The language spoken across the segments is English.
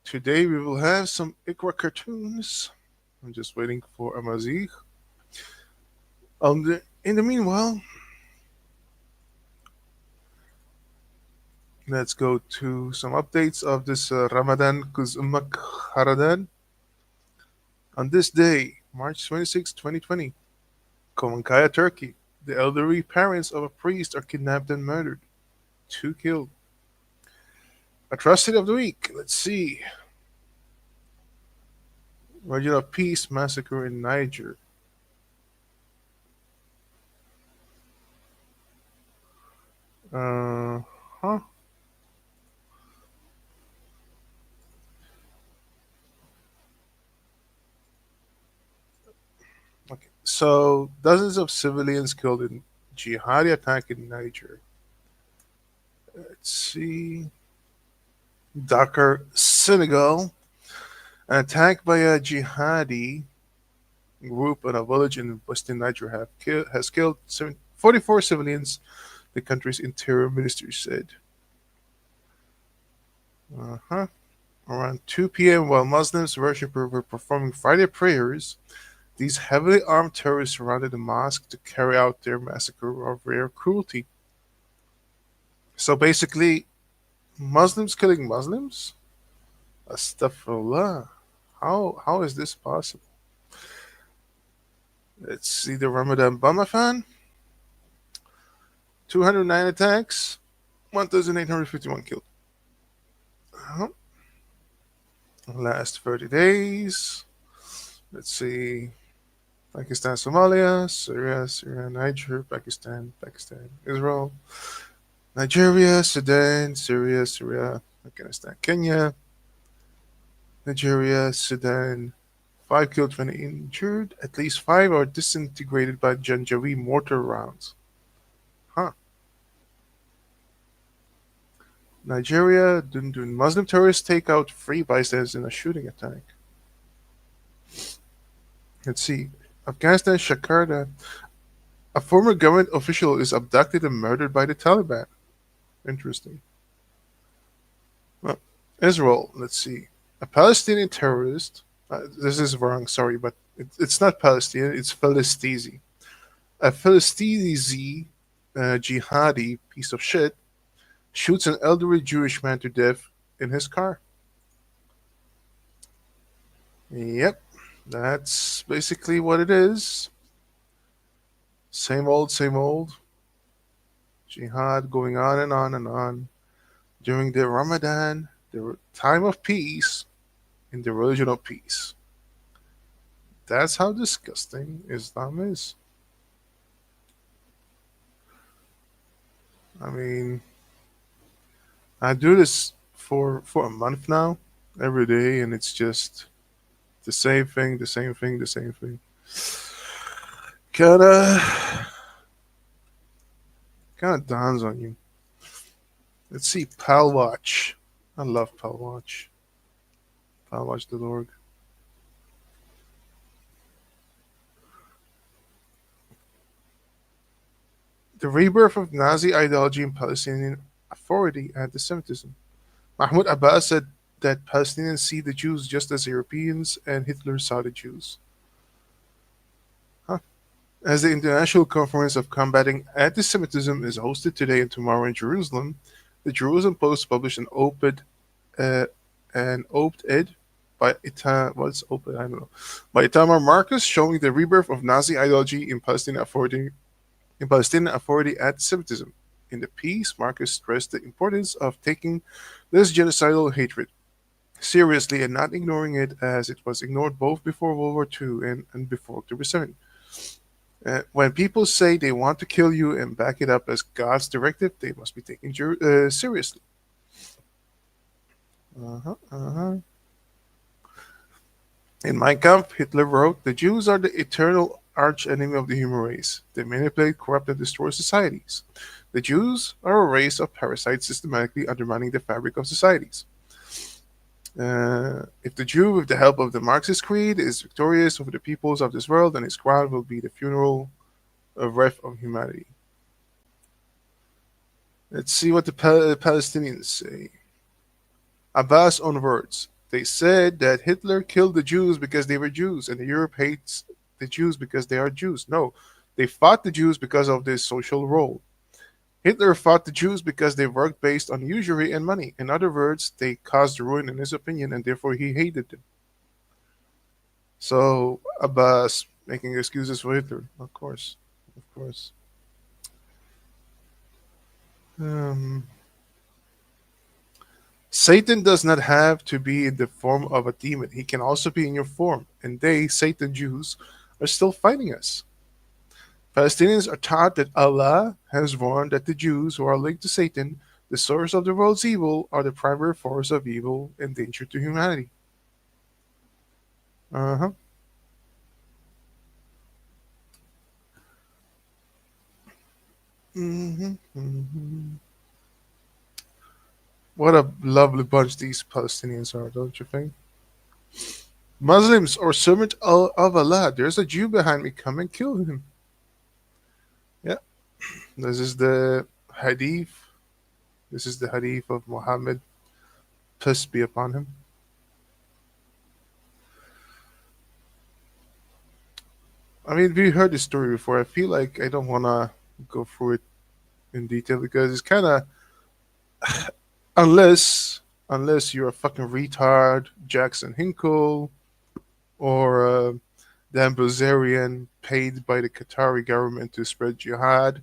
Today we will have some Iqra cartoons. I'm just waiting for a mazig. In the meanwhile, let's go to some updates of this Ramadan Kuz Ummak Haradan. On this day, March 26, 2020, Komankaya, Turkey, the elderly parents of a priest are kidnapped and murdered. Two killed. Atrocity of the week. Let's see. Regional Peace Massacre in Niger. Uh huh. Okay. So, dozens of civilians killed in jihadi attack in Niger. Let's see. Dakar, Senegal. An attack by a jihadi group in a village in western Niger has killed 44 civilians, the country's interior ministry said. Uh-huh. Around 2 p.m., while Muslims worshippers were performing Friday prayers, these heavily armed terrorists surrounded the mosque to carry out their massacre of rare cruelty. So basically, Muslims killing Muslims? Astaghfirullah. How is this possible? Let's see the Ramadan Bamafan. 209 attacks, 1,851 killed. Uh-huh. Last 30 days. Let's see. Pakistan, Somalia, Syria, Niger, Pakistan, Israel, Nigeria, Sudan, Syria, Afghanistan, Kenya, Nigeria, Sudan. 5 killed, 20 injured. At least 5 are disintegrated by Janjaweed mortar rounds. Huh. Nigeria, Dundun. Muslim terrorists take out 3 bystanders in a shooting attack. Let's see. Afghanistan, Shakarda. A former government official is abducted and murdered by the Taliban. Interesting. Well, Israel, let's see. A Palestinian terrorist. This is wrong, sorry, but it's not Palestinian, it's Philistine. A Philistine jihadi piece of shit shoots an elderly Jewish man to death in his car. Yep, that's basically what it is. Same old, same old. Jihad going on and on and on. During the Ramadan, the time of peace, in the religion of peace. That's how disgusting Islam is. I mean, I do this for a month now, every day, and it's just the same thing, the same thing, the same thing. Kinda, kinda dawns on you. Let's see, Pal Watch. I love Pal Watch. Palwatch.org. The rebirth of Nazi ideology in Palestinian Authority anti-Semitism. Mahmoud Abbas said that Palestinians see the Jews just as Europeans and Hitler saw the Jews. Huh. As the International Conference of Combating Anti-Semitism is hosted today and tomorrow in Jerusalem, the Jerusalem Post published uh, an op-ed by I don't know, by Itamar Marcus showing the rebirth of Nazi ideology in Palestinian Authority anti-Semitism. In the piece, Marcus stressed the importance of taking this genocidal hatred seriously and not ignoring it as it was ignored both before World War II and before October 7th. When people say they want to kill you and back it up as God's directive, they must be taken seriously. Uh-huh, uh-huh. In Mein Kampf, Hitler wrote, "The Jews are the eternal arch-enemy of the human race. They manipulate, corrupt, and destroy societies. The Jews are a race of parasites systematically undermining the fabric of societies. If the Jew, with the help of the Marxist creed, is victorious over the peoples of this world, then his crown will be the funeral of wreath of humanity." Let's see what the Palestinians say. Abbas on words. They said that Hitler killed the Jews because they were Jews, and Europe hates the Jews because they are Jews. No, they fought the Jews because of their social role. Hitler fought the Jews because they worked based on usury and money. In other words, they caused ruin in his opinion, and therefore he hated them. So Abbas making excuses for Hitler, of course. Um, Satan does not have to be in the form of a demon. He can also be in your form. And they, Satan Jews, are still fighting us. Palestinians are taught that Allah has warned that the Jews who are linked to Satan, the source of the world's evil, are the primary force of evil and danger to humanity. Uh huh. Hmm. What a lovely bunch these Palestinians are, don't you think? Muslims or servant of Allah. There's a Jew behind me. Come and kill him. Yeah, this is the hadith. This is the hadith of Muhammad, peace be upon him. I mean, we heard this story before. I feel like I don't want to go through it in detail because it's kind of unless you're a fucking retard, Jackson Hinkle, or Dan Bilzerian paid by the Qatari government to spread jihad,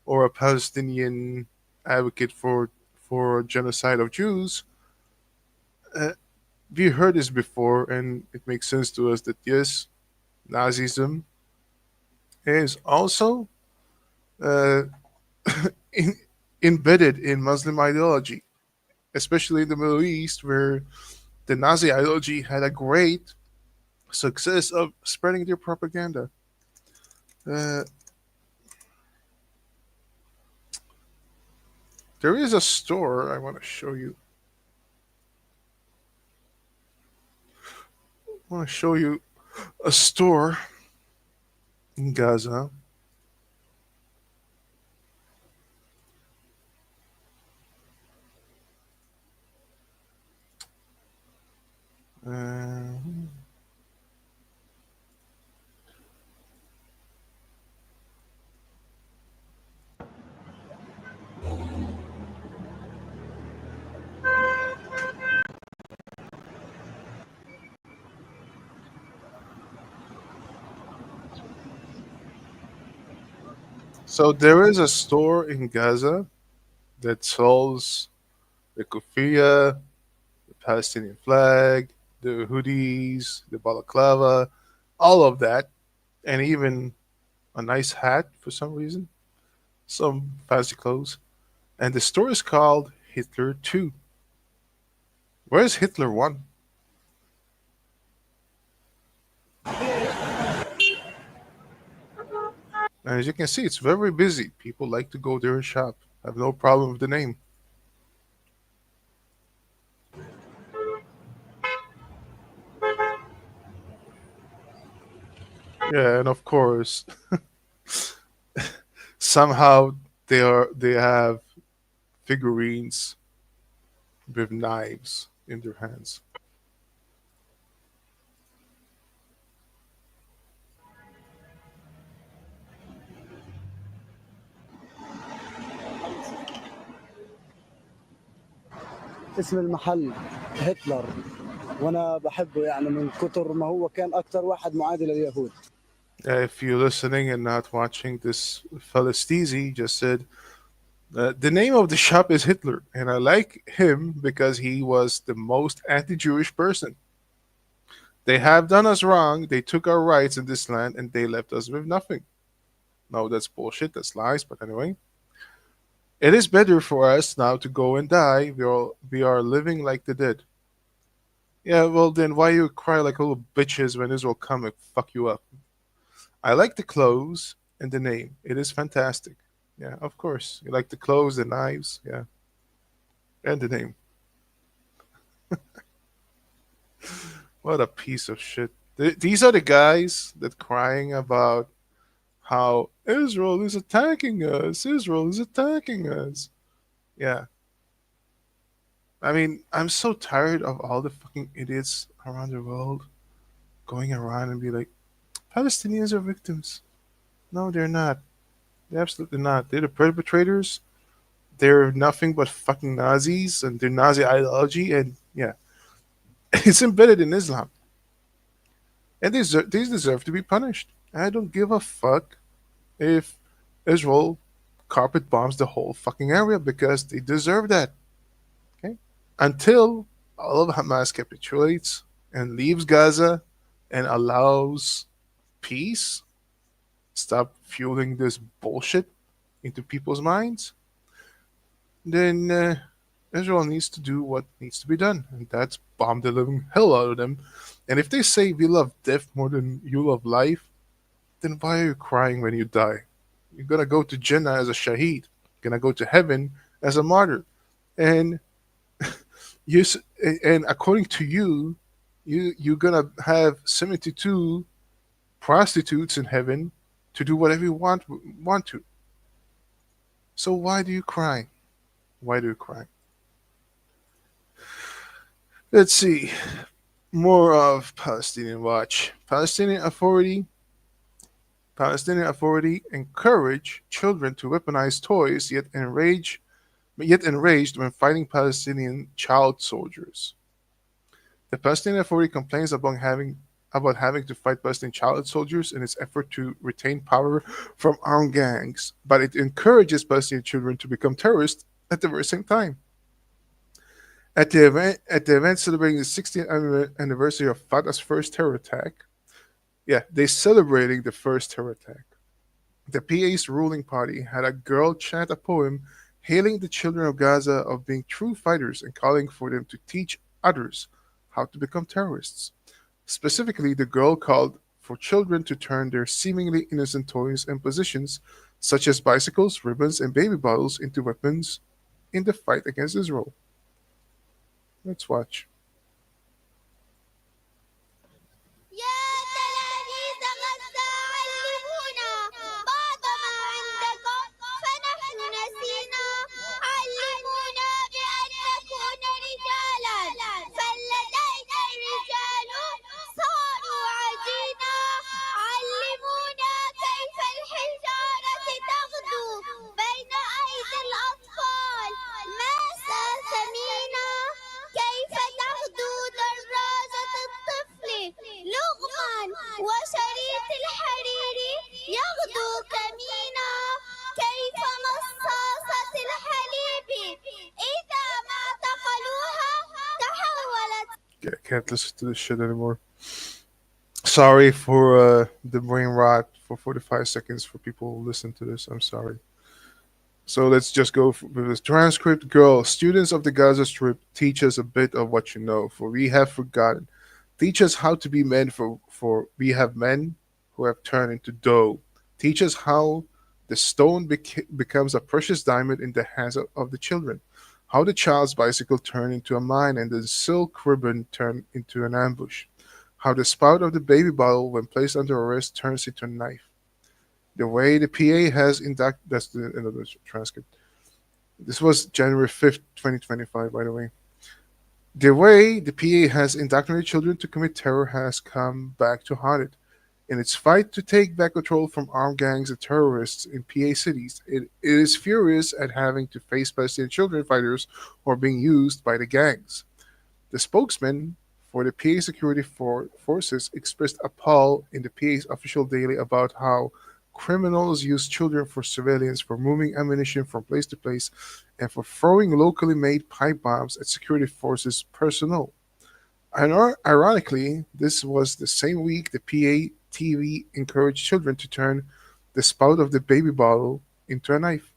or a Palestinian advocate for genocide of Jews. Uh, we heard this before, and it makes sense to us that yes, Nazism is also uh, in, embedded in Muslim ideology, especially in the Middle East, where the Nazi ideology had a great success of spreading their propaganda. Uh, there is a store I want to show you. I want to show you a store in Gaza. Uh, so there is a store in Gaza that sells the kufiyah, the Palestinian flag, the hoodies, the balaclava, all of that, and even a nice hat for some reason, some fancy clothes. And the store is called Hitler 2. Where's Hitler 1? And as you can see, it's very busy. People like to go there and shop. I have no problem with the name. Yeah, and of course, somehow they have figurines with knives in their hands. اسم المحل هتلر، وانا بحبه يعني من كتر ما هو كان اكتر واحد معادي لليهود. If you're listening and not watching, this fella Steezy just said the name of the shop is Hitler, and I like him because he was the most anti-Jewish person. They have done us wrong. They took our rights in this land, and they left us with nothing. No, that's bullshit. That's lies. But anyway, it is better for us now to go and die. We are living like the dead. Yeah, well then why you cry like little bitches when Israel come and fuck you up? I like the clothes and the name. It is fantastic. Yeah, of course. You like the clothes, the knives, yeah, and the name. What a piece of shit. These are the guys that crying about how Israel is attacking us. Israel is attacking us. Yeah, I mean, I'm so tired of all the fucking idiots around the world going around and be like, Palestinians are victims. No, they're not. They're absolutely not. They're the perpetrators. They're nothing but fucking Nazis and their Nazi ideology, and yeah, it's embedded in Islam, and these deserve to be punished. I don't give a fuck if Israel carpet bombs the whole fucking area because they deserve that. Okay, until all of Hamas capitulates and leaves Gaza and allows peace, stop fueling this bullshit into people's minds, then Israel needs to do what needs to be done, and that's bomb the living hell out of them. And if they say we love death more than you love life, then why are you crying when you die? You're gonna go to Jannah as a shaheed, you're gonna go to heaven as a martyr, and you and according to you, you're gonna have 72 prostitutes in heaven to do whatever you want to. So why do you cry? Why do you cry? Let's see. More of Palestinian Watch. Palestinian Authority encourage children to weaponize toys, yet enraged when fighting Palestinian child soldiers. The Palestinian Authority complains about having to fight Palestinian child soldiers in its effort to retain power from armed gangs, but it encourages Palestinian children to become terrorists at the very same time. At the event celebrating the 60th anniversary of Fatah's first terror attack, yeah, they're celebrating the first terror attack. The PA's ruling party had a girl chant a poem hailing the children of Gaza of being true fighters and calling for them to teach others how to become terrorists. Specifically, the girl called for children to turn their seemingly innocent toys and possessions, such as bicycles, ribbons, and baby bottles, into weapons in the fight against Israel. Let's watch. يا تلاميذ غزة علمونا بعض ما عندكم فنحن نسينا علمونا بأن نكون رجالا فلدينا الرجال صاروا عجينا علمونا كيف الحجارة تغدو بين أيدي الأطفال ماسة ثمينة كيف تغدو دراجة الطفل لغما وشريط الحرير يغدو كمينا كيف مصاصة الحليب إذا ما اعتقلوها تحولت. I can't listen to this shit anymore. Sorry for the brain rot for 45 seconds for people who listen to this. I'm sorry. So let's just go with this transcript. Girl, students of the Gaza Strip, teach us a bit of what you know, for we have forgotten. Teach us how to be men, for we have men who have turned into dough. Teach us how the stone becomes a precious diamond in the hands of the children. How the child's bicycle turned into a mine and the silk ribbon turned into an ambush. How the spout of the baby bottle, when placed under arrest, turns into a knife. The way the PA has inducted, that's the end of the transcript. This was January 5th, 2025, by the way. The way the PA has indoctrinated children to commit terror has come back to haunt it. In its fight to take back control from armed gangs and terrorists in PA cities, it is furious at having to face Palestinian children fighters who are being used by the gangs. The spokesman for the PA security forces expressed appall in the PA's official daily about how criminals use children for surveillance, for moving ammunition from place to place, and for throwing locally made pipe bombs at security forces personnel. Ironically, this was the same week the PA TV encouraged children to turn the spout of the baby bottle into a knife.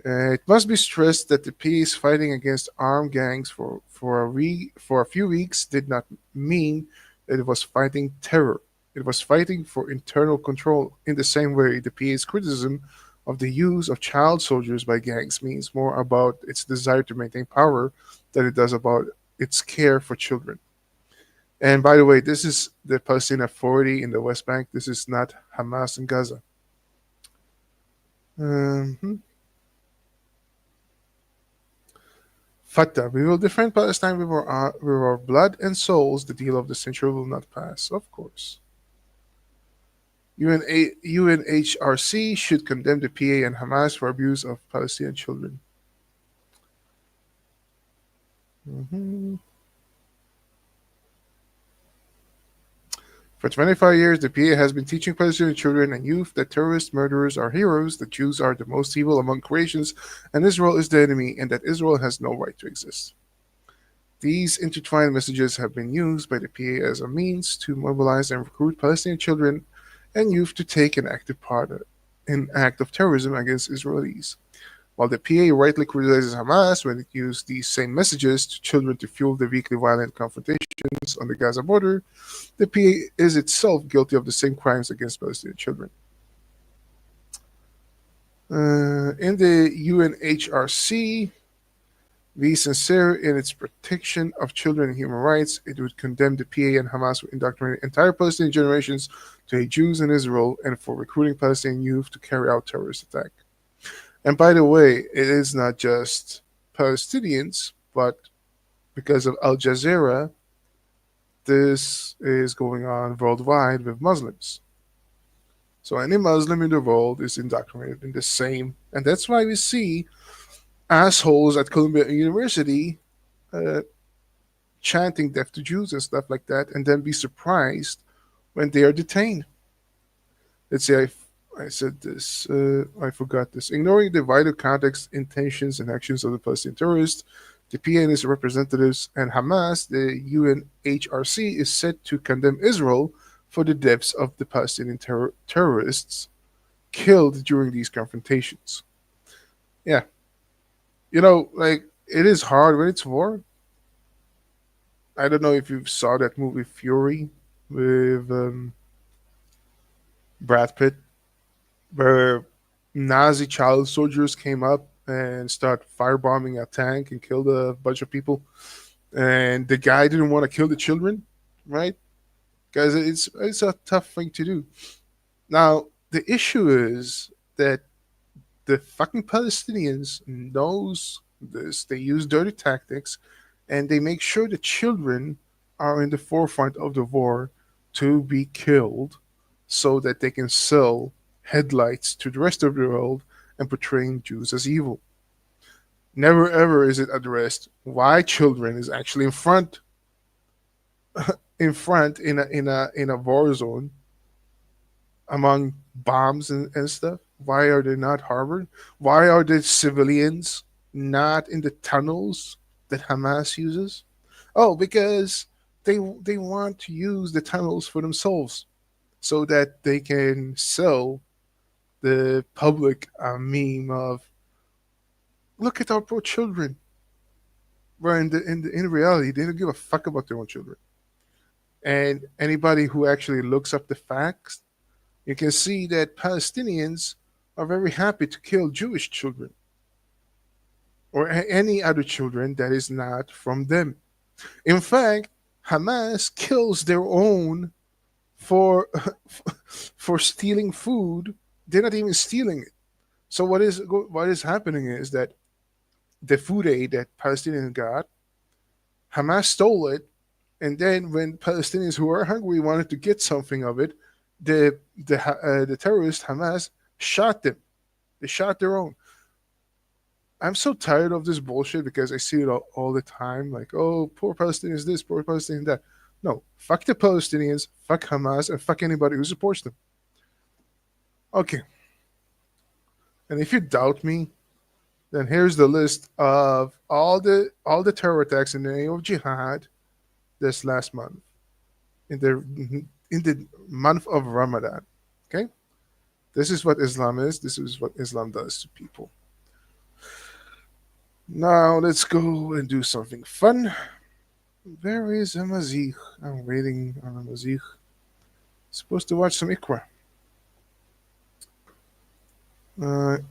It must be stressed that the PA's fighting against armed gangs for a few weeks did not mean that it was fighting terror. It was fighting for internal control. In the same way, the PA's criticism of the use of child soldiers by gangs means more about its desire to maintain power than it does about its care for children. And by the way, this is the Palestinian Authority in the West Bank. This is not Hamas in Gaza. Mhm. Fatah, we will defend Palestine with our blood and souls. The deal of the century will not pass, of course. UNHRC should condemn the PA and Hamas for abuse of Palestinian children. Mhm. For 25 years, the PA has been teaching Palestinian children and youth that terrorist murderers are heroes, that Jews are the most evil among creations, and Israel is the enemy, and that Israel has no right to exist. These intertwined messages have been used by the PA as a means to mobilize and recruit Palestinian children and youth to take an active part in act of terrorism against Israelis. While the PA rightly criticizes Hamas when it used these same messages to children to fuel the weekly violent confrontations on the Gaza border, the PA is itself guilty of the same crimes against Palestinian children. In the UNHRC, be sincere in its protection of children and human rights. It would condemn the PA and Hamas for indoctrinating entire Palestinian generations to hate Jews in Israel and for recruiting Palestinian youth to carry out terrorist attacks. And by the way, it is not just Palestinians, but because of Al Jazeera, this is going on worldwide with Muslims. So any Muslim in the world is indoctrinated in the same, and that's why we see assholes at Columbia University uh, chanting death to Jews and stuff like that, and then be surprised when they are detained. Let's say I said this, I forgot this. Ignoring the vital context, intentions, and actions of the Palestinian terrorists, the PA and its representatives, and Hamas, the UNHRC is set to condemn Israel for the deaths of the Palestinian terrorists killed during these confrontations. Yeah, like it is hard when it's war. I don't know if you saw that movie Fury with Brad Pitt, where Nazi child soldiers came up and start firebombing a tank and killed a bunch of people, and the guy didn't want to kill the children, right? Because it's a tough thing to do. Now the issue is that the fucking Palestinians knows this. They use dirty tactics, and they make sure the children are in the forefront of the war to be killed, so that they can sell headlights to the rest of the world and portraying Jews as evil. Never ever is it addressed why children is actually in front in a war zone among bombs and stuff. Why are they not harbored? Why are the civilians not in the tunnels that Hamas uses? Oh, because they want to use the tunnels for themselves so that they can sell the public a meme of look at our poor children. Where in reality they don't give a fuck about their own children. And anybody who actually looks up the facts, you can see that Palestinians are very happy to kill Jewish children or any other children that is not from them. In fact, Hamas kills their own for for stealing food. They're not even stealing it. So what is happening is that the food aid that Palestinians got, Hamas stole it, and then when Palestinians who are hungry wanted to get something of it, the terrorist Hamas shot them. They shot their own. I'm so tired of this bullshit because I see it all the time. Like, oh, poor Palestinians this, poor Palestinians that. No, fuck the Palestinians, fuck Hamas, and fuck anybody who supports them. Okay, and if you doubt me, then here's the list of all the terror attacks in the name of jihad this last month in the month of Ramadan. Okay, this is what Islam is. This is what Islam does to people. Now let's go and do something fun. Where is Amazigh? I'm waiting on Amazigh. Supposed to watch some Iqra.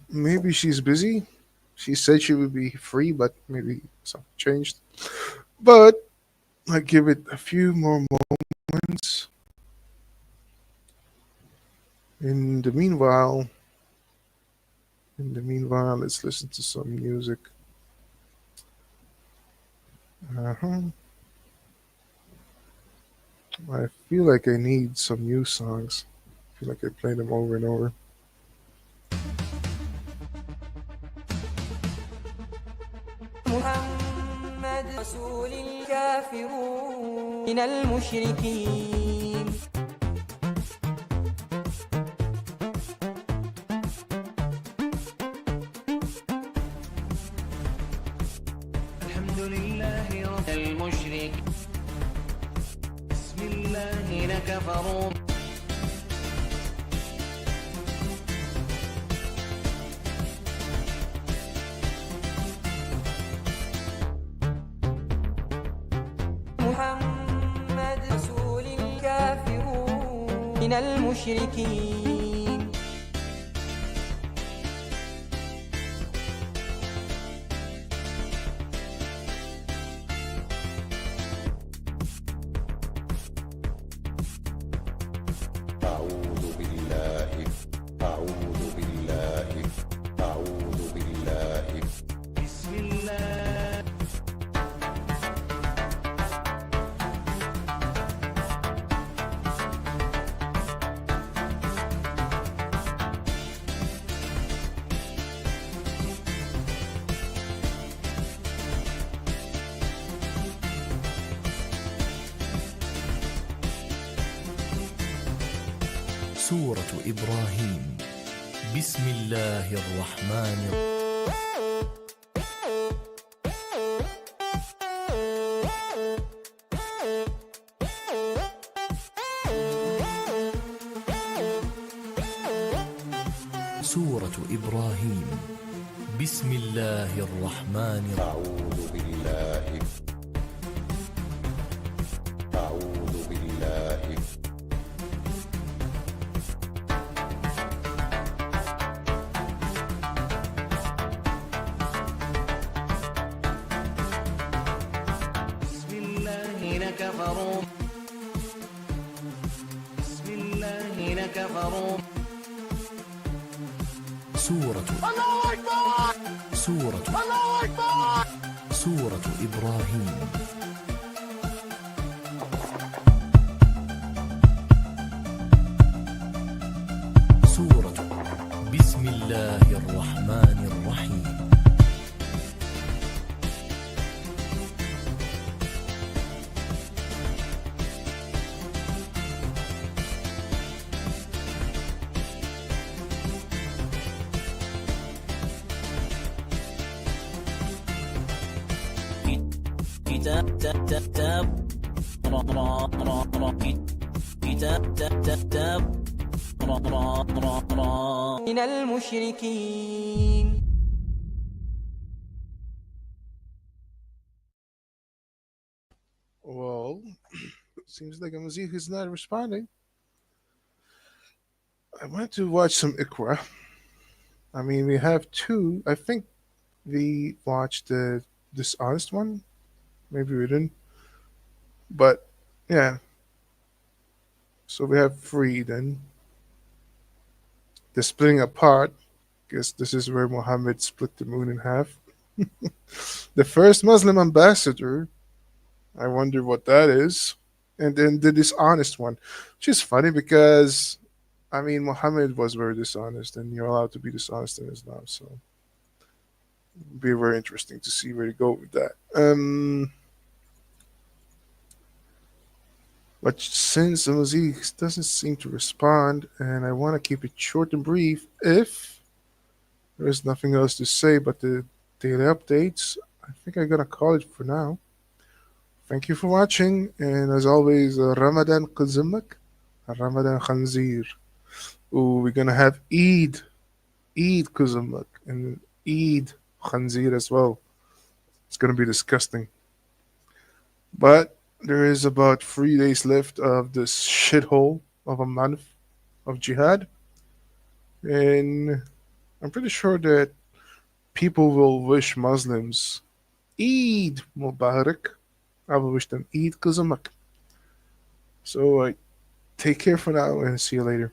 Maybe she's busy. She said she would be free, but maybe something changed. But I give it a few more moments. In the meanwhile, let's listen to some music. Uh-huh. I feel like I need some new songs. I feel like I play them over and over. محمد رسول الكافرون من المشركين الحمد لله رب المشرك بسم الله لكفروا محمد رسول الكافرون من المشركين أعوذ بالله أعوذ بالله أعوذ بالله بسم الله سورة إبراهيم. بسم الله الرحمن سورة إبراهيم. بسم الله الرحمن أعوذ بالله أعوذ بالله بسم الله لكفروا بسم الله لكفروا سورة سورة سورة إبراهيم. سورة بسم الله الرحمن الرحيم. كتاب كتاب را را را را كتاب كتاب را را را را من المشركين Well, seems like Amazik is not responding. I went to watch some Iqra. I mean, we have two. I think we watched the dishonest one. Maybe we didn't. But yeah, so we have three then. The splitting apart. Guess this is where Muhammad split the moon in half. The first Muslim ambassador. I wonder what that is. And then the dishonest one, which is funny because I mean Muhammad was very dishonest, and you're allowed to be dishonest in Islam. So it'll be very interesting to see where to go with that. But since Amaziz doesn't seem to respond, and I want to keep it short and brief, if there is nothing else to say but the daily updates, I think I'm gonna call it for now. Thank you for watching, and as always, Ramadan Qazimak, Ramadan Khanzir. Ooh, we're gonna have Eid Qazimak, and Eid Khanzir as well. It's gonna be disgusting. But there is about 3 days left of this shithole of a month of jihad, and I'm pretty sure that people will wish Muslims Eid Mubarak. I will wish them Eid Qazimak. So take care for now and see you later.